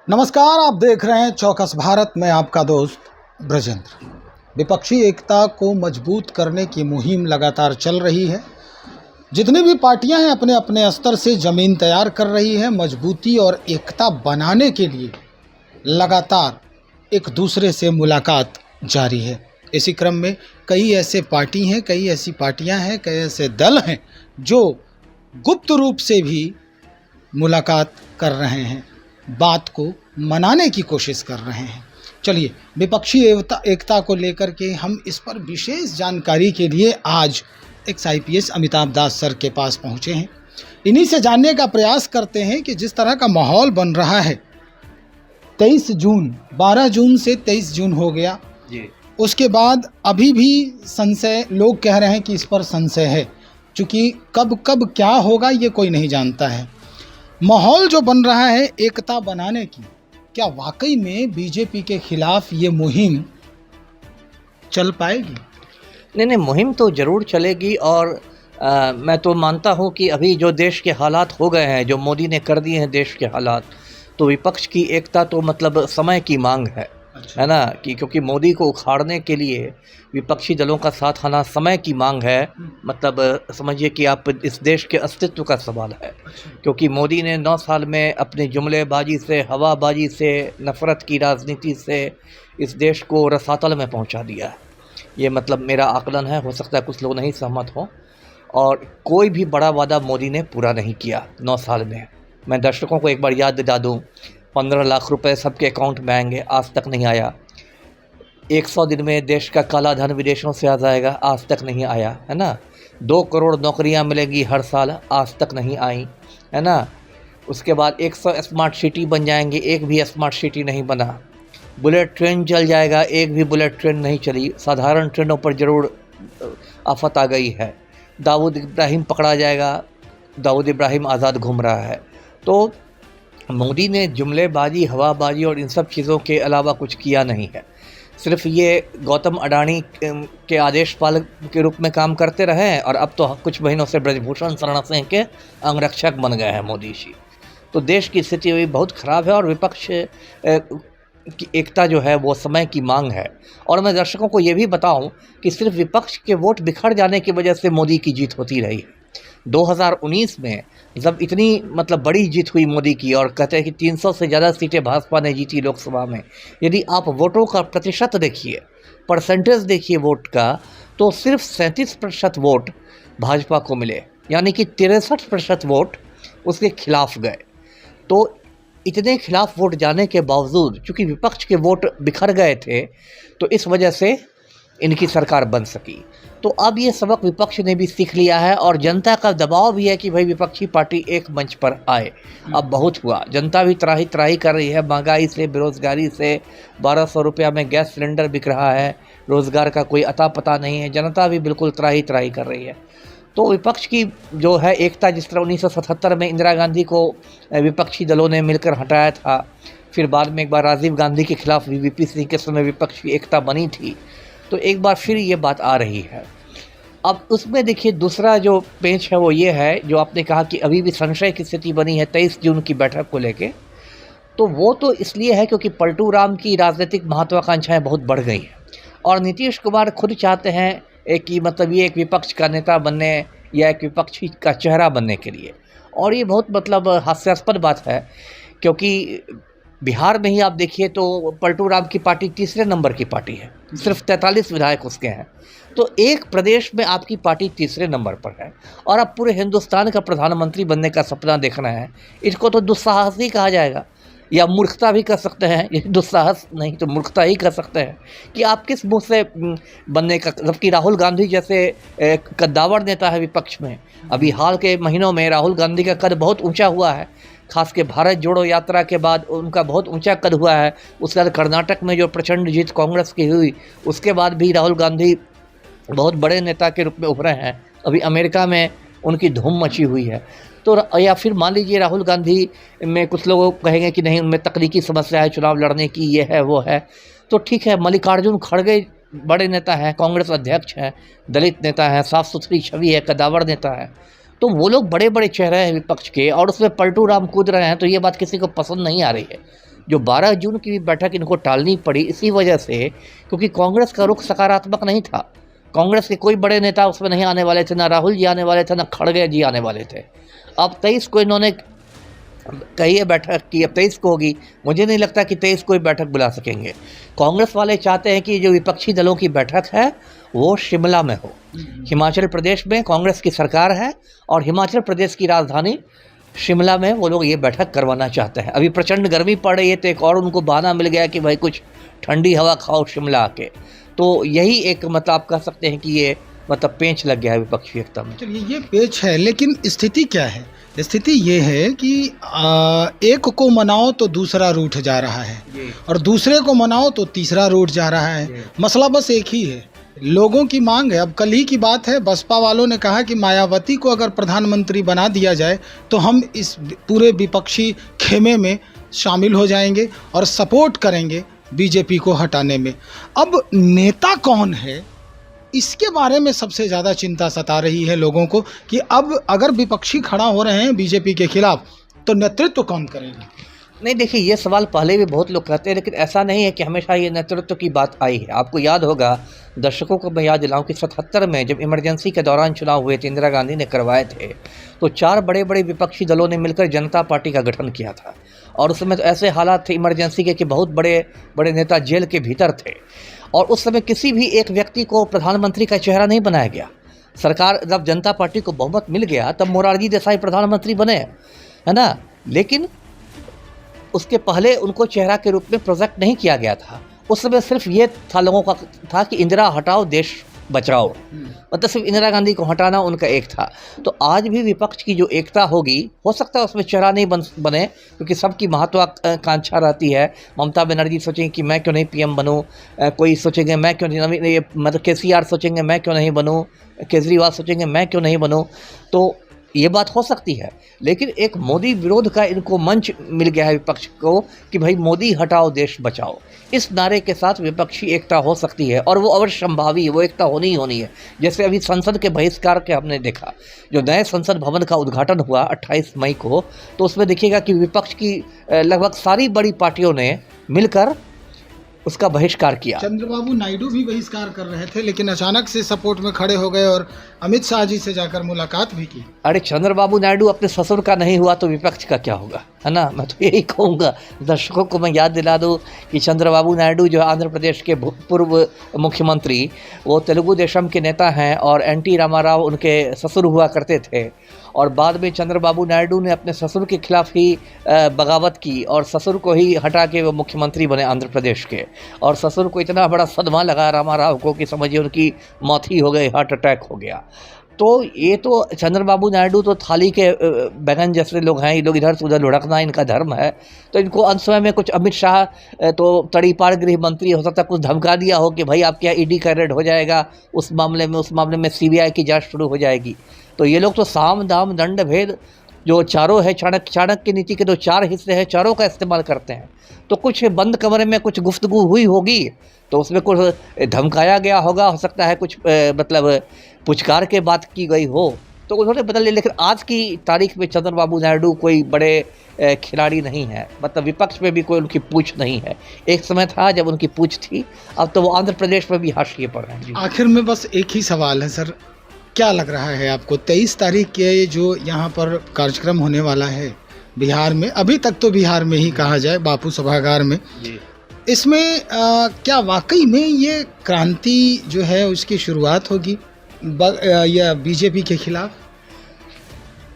नमस्कार, आप देख रहे हैं चौकस भारत में आपका दोस्त ब्रजेंद्र। विपक्षी एकता को मजबूत करने की मुहिम लगातार चल रही है। जितनी भी पार्टियां हैं अपने अपने स्तर से ज़मीन तैयार कर रही है। मजबूती और एकता बनाने के लिए लगातार एक दूसरे से मुलाकात जारी है। इसी क्रम में कई ऐसे पार्टियां हैं, कई ऐसे दल हैं जो गुप्त रूप से भी मुलाकात कर रहे हैं, बात को मनाने की कोशिश कर रहे हैं। चलिए, विपक्षी एकता को लेकर के हम इस पर विशेष जानकारी के लिए आज IPS अमिताभ दास सर के पास पहुंचे हैं। इन्हीं से जानने का प्रयास करते हैं कि जिस तरह का माहौल बन रहा है, 23 जून 12 जून से 23 जून हो गया जी। उसके बाद अभी भी संशय, लोग कह रहे हैं कि इस पर संशय है, क्योंकि कब कब क्या होगा ये कोई नहीं जानता है। माहौल जो बन रहा है एकता बनाने की, क्या वाकई में बीजेपी के खिलाफ ये मुहिम चल पाएगी? नहीं, मुहिम तो ज़रूर चलेगी। और मैं तो मानता हूँ कि अभी जो देश के हालात हो गए हैं, जो मोदी ने कर दिए हैं देश के हालात, तो विपक्ष की एकता तो मतलब समय की मांग है। अच्छा। है ना, कि क्योंकि मोदी को उखाड़ने के लिए विपक्षी दलों का साथ आना समय की मांग है। मतलब समझिए कि आप इस देश के अस्तित्व का सवाल है। क्योंकि मोदी ने 9 साल में अपनी जुमलेबाजी से, हवाबाजी से, नफ़रत की राजनीति से इस देश को रसातल में पहुंचा दिया है। ये मतलब मेरा आकलन है, हो सकता है कुछ लोग नहीं सहमत हों। और कोई भी बड़ा वादा मोदी ने पूरा नहीं किया 9 साल में। मैं दर्शकों को एक बार याद दिला दूँ, 15 लाख रुपए सबके अकाउंट में आएंगे, आज तक नहीं आया। 100 दिन में देश का काला धन विदेशों से आ जाएगा, आज तक नहीं आया। है ना, 2 करोड़ नौकरियां मिलेंगी हर साल, आज तक नहीं आई। है ना, उसके बाद 100 स्मार्ट सिटी बन जाएंगे, एक भी स्मार्ट सिटी नहीं बना। बुलेट ट्रेन चल जाएगा, एक भी बुलेट ट्रेन नहीं चली। साधारण ट्रेनों पर ज़रूर आफत आ गई है। दाऊद इब्राहिम पकड़ा जाएगा, दाऊद इब्राहिम आज़ाद घूम रहा है। तो मोदी ने जुमलेबाजी, हवाबाजी और इन सब चीज़ों के अलावा कुछ किया नहीं है। सिर्फ ये गौतम अडानी के आदेश पालक के रूप में काम करते रहे हैं, और अब तो कुछ महीनों से ब्रजभूषण शरण सिंह के अंगरक्षक बन गए हैं मोदी जी। तो देश की स्थिति अभी बहुत ख़राब है और विपक्ष की एकता जो है वो समय की मांग है। और मैं दर्शकों को ये भी बताऊं कि सिर्फ विपक्ष के वोट बिखर जाने की वजह से मोदी की जीत होती रही है। 2019 में जब इतनी मतलब बड़ी जीत हुई मोदी की, और कहते हैं कि 300 से ज़्यादा सीटें भाजपा ने जीती लोकसभा में, यदि आप वोटों का प्रतिशत देखिए, परसेंटेज देखिए वोट का, तो सिर्फ 37% वोट भाजपा को मिले, यानी कि 63% वोट उसके खिलाफ गए। तो इतने खिलाफ वोट जाने के बावजूद, चूँकि विपक्ष के वोट बिखर गए थे, तो इस वजह से इनकी सरकार बन सकी। तो अब ये सबक विपक्ष ने भी सीख लिया है, और जनता का दबाव भी है कि भाई विपक्षी पार्टी एक मंच पर आए। अब बहुत हुआ, जनता भी त्राही त्राही कर रही है, महंगाई से, बेरोज़गारी से। 1200 रुपया में गैस सिलेंडर बिक रहा है, रोज़गार का कोई अता पता नहीं है, जनता भी बिल्कुल त्राही त्राही कर रही है। तो विपक्ष की जो है एकता, जिस तरह 1977 में इंदिरा गांधी को विपक्षी दलों ने मिलकर हटाया था, फिर बाद में एक बार राजीव गांधी के खिलाफ VP सिंह के समय विपक्ष की एकता बनी थी, तो एक बार फिर ये बात आ रही है। अब उसमें देखिए दूसरा जो पेंच है वो ये है, जो आपने कहा कि अभी भी संशय की स्थिति बनी है 23 जून की बैठक को लेके, तो वो तो इसलिए है क्योंकि पलटू राम की राजनीतिक महत्वाकांक्षाएं बहुत बढ़ गई हैं, और नीतीश कुमार खुद चाहते हैं कि मतलब ये एक विपक्ष का नेता बनने या एक विपक्षी का चेहरा बनने के लिए। और ये बहुत मतलब हास्यास्पद बात है, क्योंकि बिहार में ही आप देखिए तो पलटू राम की पार्टी तीसरे नंबर की पार्टी है, सिर्फ 43 विधायक उसके हैं। तो एक प्रदेश में आपकी पार्टी तीसरे नंबर पर है, और अब पूरे हिंदुस्तान का प्रधानमंत्री बनने का सपना देखना है, इसको तो दुस्साहस ही कहा जाएगा, या मूर्खता भी कर सकते हैं। ये दुस्साहस नहीं तो मूर्खता ही कर सकते हैं कि आप किस मुँह से बनने का। जबकि राहुल गांधी जैसे कद्दावर नेता है विपक्ष में, अभी हाल के महीनों में राहुल गांधी का कद बहुत ऊंचा हुआ है, खास के भारत जोड़ो यात्रा के बाद उनका बहुत ऊंचा कद हुआ है। उसके बाद कर्नाटक में जो प्रचंड जीत कांग्रेस की हुई, उसके बाद भी राहुल गांधी बहुत बड़े नेता के रूप में उभरे हैं। अभी अमेरिका में उनकी धूम मची हुई है। तो या फिर मान लीजिए राहुल गांधी में कुछ लोग कहेंगे कि नहीं, उनमें तकनीकी समस्या है चुनाव लड़ने की, ये है वो है, तो ठीक है। मल्लिकार्जुन खड़गे बड़े नेता हैं, कांग्रेस अध्यक्ष हैं, दलित नेता हैं, साफ सुथरी छवि है, कद्दावर नेता है, तो वो लोग बड़े बड़े चेहरे हैं विपक्ष के, और उसमें पलटू राम कूद रहे हैं, तो ये बात किसी को पसंद नहीं आ रही है। जो 12 जून की भी बैठक इनको टालनी पड़ी इसी वजह से, क्योंकि कांग्रेस का रुख सकारात्मक नहीं था। कांग्रेस के कोई बड़े नेता उसमें नहीं आने वाले थे, ना राहुल जी आने वाले थे, ना खड़गे जी आने वाले थे। अब 23 को इन्होंने कही है बैठक की, अब 23 को होगी। मुझे नहीं लगता कि 23 को ही बैठक बुला सकेंगे। कांग्रेस वाले चाहते हैं कि जो विपक्षी दलों की बैठक है वो शिमला में हो। हिमाचल प्रदेश में कांग्रेस की सरकार है और हिमाचल प्रदेश की राजधानी शिमला में वो लोग ये बैठक करवाना चाहते हैं। अभी प्रचंड गर्मी पड़ रही है तो एक और उनको बहाना मिल गया कि भाई कुछ ठंडी हवा खाओ शिमला आके। तो यही एक मतलब आप कह सकते हैं कि ये मतलब पेंच लग गया है विपक्षी एकता में। चलिए ये पेच है, लेकिन स्थिति क्या है? स्थिति ये है कि एक को मनाओ तो दूसरा रूठ जा रहा है और दूसरे को मनाओ तो तीसरा रूठ जा रहा है। मसला बस एक ही है, लोगों की मांग है। अब कल ही की बात है, बसपा वालों ने कहा कि मायावती को अगर प्रधानमंत्री बना दिया जाए तो हम इस पूरे विपक्षी खेमे में शामिल हो जाएंगे और सपोर्ट करेंगे बीजेपी को हटाने में। अब नेता कौन है, इसके बारे में सबसे ज़्यादा चिंता सता रही है लोगों को कि अब अगर विपक्षी खड़ा हो रहे हैं बीजेपी के खिलाफ तो नेतृत्व कौन करेगा? नहीं देखिए, ये सवाल पहले भी बहुत लोग कहते हैं, लेकिन ऐसा नहीं है कि हमेशा ये नेतृत्व की बात आई है। आपको याद होगा, दर्शकों को मैं याद दिलाऊं कि 77 में जब इमरजेंसी के दौरान चुनाव हुए थे, इंदिरा गांधी ने करवाए थे, तो 4 बड़े बड़े विपक्षी दलों ने मिलकर जनता पार्टी का गठन किया था। और उस समय तो ऐसे हालात थे इमरजेंसी के कि बहुत बड़े बड़े नेता जेल के भीतर थे और उस समय किसी भी एक व्यक्ति को प्रधानमंत्री का चेहरा नहीं बनाया गया। सरकार जब जनता पार्टी को बहुमत मिल गया तब मोरारजी देसाई प्रधानमंत्री बने, है ना, लेकिन उसके पहले उनको चेहरा के रूप में प्रोजेक्ट नहीं किया गया था। उस समय सिर्फ ये था लोगों का था कि इंदिरा हटाओ देश बचाओ, मतलब सिर्फ इंदिरा गांधी को हटाना उनका एक था। तो आज भी विपक्ष की जो एकता होगी, हो सकता है उसमें चेहरा नहीं बने, क्योंकि सबकी महत्वाकांक्षा रहती है। ममता बनर्जी सोचेंगे कि मैं क्यों नहीं पीएम बनूं, कोई सोचेंगे मैं क्यों नहीं, मतलब केसीआर सोचेंगे मैं क्यों नहीं बनूं, केजरीवाल सोचेंगे मैं क्यों नहीं बनूं। तो ये बात हो सकती है, लेकिन एक मोदी विरोध का इनको मंच मिल गया है विपक्ष को कि भाई मोदी हटाओ देश बचाओ। इस नारे के साथ विपक्षी एकता हो सकती है और वो अवश्य संभावी, वो एकता होनी ही होनी है। जैसे अभी संसद के बहिष्कार के हमने देखा, जो नए संसद भवन का उद्घाटन हुआ 28 मई को, तो उसमें देखिएगा कि विपक्ष की लगभग सारी बड़ी पार्टियों ने मिलकर उसका बहिष्कार किया। चंद्रबाबू नायडू भी बहिष्कार कर रहे थे, लेकिन अचानक से सपोर्ट में खड़े हो गए और अमित शाह जी से जाकर मुलाकात भी की। अरे चंद्रबाबू नायडू अपने ससुर का नहीं हुआ तो विपक्ष का क्या होगा, है ना। मैं तो यही कहूँगा, दर्शकों को मैं याद दिला दूँ कि चंद्रबाबू नायडू जो आंध्र प्रदेश के पूर्व मुख्यमंत्री, वो तेलुगु देशम के नेता हैं और एनटी रामाराव उनके ससुर हुआ करते थे। और बाद में चंद्रबाबू नायडू ने अपने ससुर के खिलाफ ही बगावत की और ससुर को ही हटा के वो मुख्यमंत्री बने आंध्र प्रदेश के। और ससुर को इतना बड़ा सदमा लगा रामाराव को कि समझिए उनकी मौत ही हो गई, हार्ट अटैक हो गया। तो ये तो चंद्रबाबू नायडू तो थाली के बैगन जैसे लोग हैं, ये लोग इधर से उधर लुढ़कना इनका धर्म है। तो इनको अंत समय में कुछ अमित शाह तो तड़ीपार गृह मंत्री हो सकता है कुछ धमका दिया हो कि भाई आपके यहाँ ईडी का रेड हो जाएगा, उस मामले में सीबीआई की जांच शुरू हो जाएगी। तो ये लोग तो साम दाम दंड भेद जो चारों है, चाणक्य नीति के जो 4 हिस्से हैं, चारों का इस्तेमाल करते हैं। तो कुछ बंद कमरे में कुछ गुफ्तगू हुई होगी तो उसमें कुछ धमकाया गया होगा, हो सकता है कुछ मतलब पुचकार के बात की गई हो तो उन्होंने बदल लिया। लेकिन आज की तारीख में चंद्रबाबू नायडू कोई बड़े खिलाड़ी नहीं है, मतलब विपक्ष में भी कोई उनकी पूछ नहीं है। एक समय था जब उनकी पूछ थी, अब तो वो आंध्र प्रदेश में भी हाशिए पर हैं। आखिर में बस एक ही सवाल है सर, क्या लग रहा है आपको 23 तारीख के जो यहाँ पर कार्यक्रम होने वाला है बिहार में, अभी तक तो बिहार में ही कहा जाए, बापू सभागार में, इसमें क्या वाकई में ये क्रांति जो है उसकी शुरुआत होगी या बीजेपी के खिलाफ?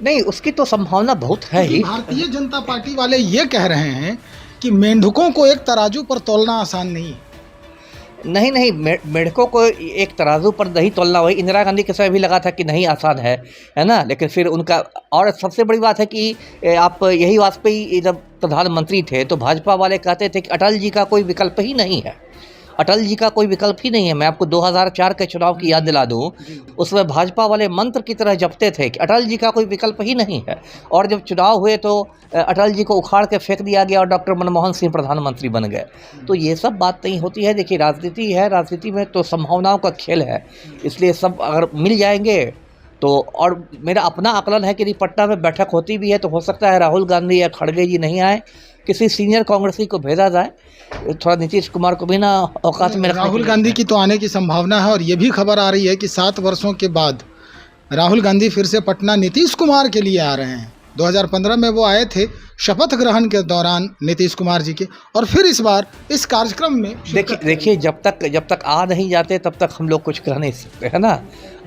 नहीं, उसकी तो संभावना बहुत है ही। भारतीय जनता पार्टी वाले ये कह रहे हैं कि मेंढकों को एक तराजू पर तोलना आसान नहीं है। नहीं, मेढकों को एक तराजू पर नहीं तोलना, वही इंदिरा गांधी के समय भी लगा था कि नहीं आसान है ना। लेकिन फिर उनका, और सबसे बड़ी बात है कि आप यही वाजपेयी जब प्रधानमंत्री थे तो भाजपा वाले कहते थे कि अटल जी का कोई विकल्प ही नहीं है, अटल जी का कोई विकल्प ही नहीं है। मैं आपको 2004 के चुनाव की याद दिला दूं, उसमें भाजपा वाले मंत्र की तरह जपते थे कि अटल जी का कोई विकल्प ही नहीं है। और जब चुनाव हुए तो अटल जी को उखाड़ के फेंक दिया गया और डॉक्टर मनमोहन सिंह प्रधानमंत्री बन गए। तो ये सब बात नहीं होती है। देखिए राजनीति है, राजनीति में तो संभावनाओं का खेल है, इसलिए सब अगर मिल जाएंगे तो। और मेरा अपना आकलन है कि यदि पटना में बैठक होती भी है तो हो सकता है राहुल गांधी या खड़गे जी नहीं आए, किसी सीनियर कांग्रेसी को भेजा जाए, थोड़ा नीतीश कुमार को भी ना औकात में रखने राहुल की गांधी की तो आने की संभावना है और ये भी खबर आ रही है कि 7 वर्षों के बाद राहुल गांधी फिर से पटना नीतीश कुमार के लिए आ रहे हैं। 2015 में वो आए थे शपथ ग्रहण के दौरान नीतीश कुमार जी के, और फिर इस बार इस कार्यक्रम में देखिए जब तक आ नहीं जाते तब तक हम लोग कुछ कह नहीं सकते, है ना।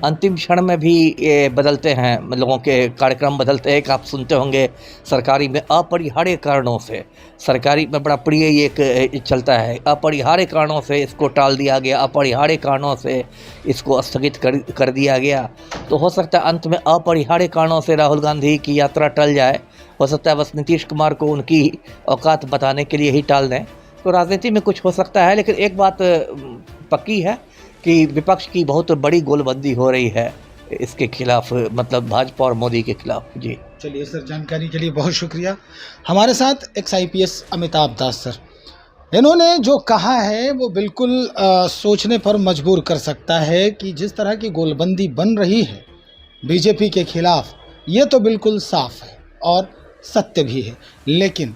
अंतिम क्षण में भी ये बदलते हैं, लोगों के कार्यक्रम बदलते हैं। एक आप सुनते होंगे सरकारी में अपरिहार्य कारणों से, सरकारी में बड़ा प्रिय ये एक चलता है, अपरिहार्य कारणों से इसको टाल दिया गया, अपरिहार्य कारणों से इसको स्थगित कर दिया गया। तो हो सकता है अंत में अपरिहार्य कारणों से राहुल गांधी की यात्रा टल जाए, हो सकता है बस नीतीश कुमार को उनकी औकात बताने के लिए ही टाल दें। तो राजनीति में कुछ हो सकता है, लेकिन एक बात पक्की है कि विपक्ष की बहुत बड़ी गोलबंदी हो रही है इसके खिलाफ, मतलब भाजपा और मोदी के खिलाफ। जी चलिए सर, जानकारी के लिए बहुत शुक्रिया। हमारे साथ एक्स IPS अमिताभ दास सर, इन्होंने जो कहा है वो बिल्कुल सोचने पर मजबूर कर सकता है कि जिस तरह की गोलबंदी बन रही है बीजेपी के खिलाफ, ये तो बिल्कुल साफ है और सत्य भी है। लेकिन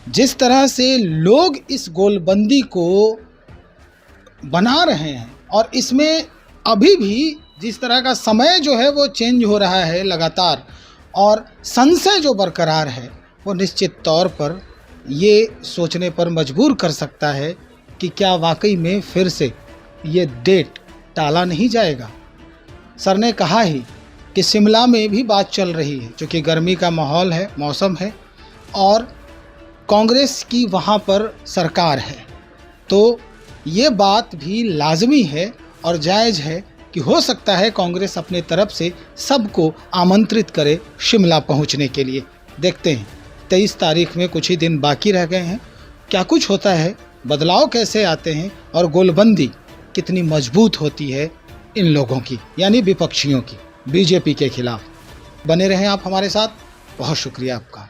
जिस तरह से लोग इस गोलबंदी को बना रहे हैं और इसमें अभी भी जिस तरह का समय जो है वो चेंज हो रहा है लगातार, और संशय जो बरकरार है, वो निश्चित तौर पर ये सोचने पर मजबूर कर सकता है कि क्या वाकई में फिर से ये डेट टाला नहीं जाएगा। सर ने कहा ही कि शिमला में भी बात चल रही है, क्योंकि गर्मी का माहौल है, मौसम है और कांग्रेस की वहाँ पर सरकार है, तो ये बात भी लाजमी है और जायज़ है कि हो सकता है कांग्रेस अपने तरफ से सबको आमंत्रित करे शिमला पहुँचने के लिए। देखते हैं 23 तारीख में कुछ ही दिन बाकी रह गए हैं, क्या कुछ होता है, बदलाव कैसे आते हैं और गोलबंदी कितनी मजबूत होती है इन लोगों की, यानी विपक्षियों की, बीजेपी के खिलाफ। बने रहें आप हमारे साथ, बहुत शुक्रिया आपका।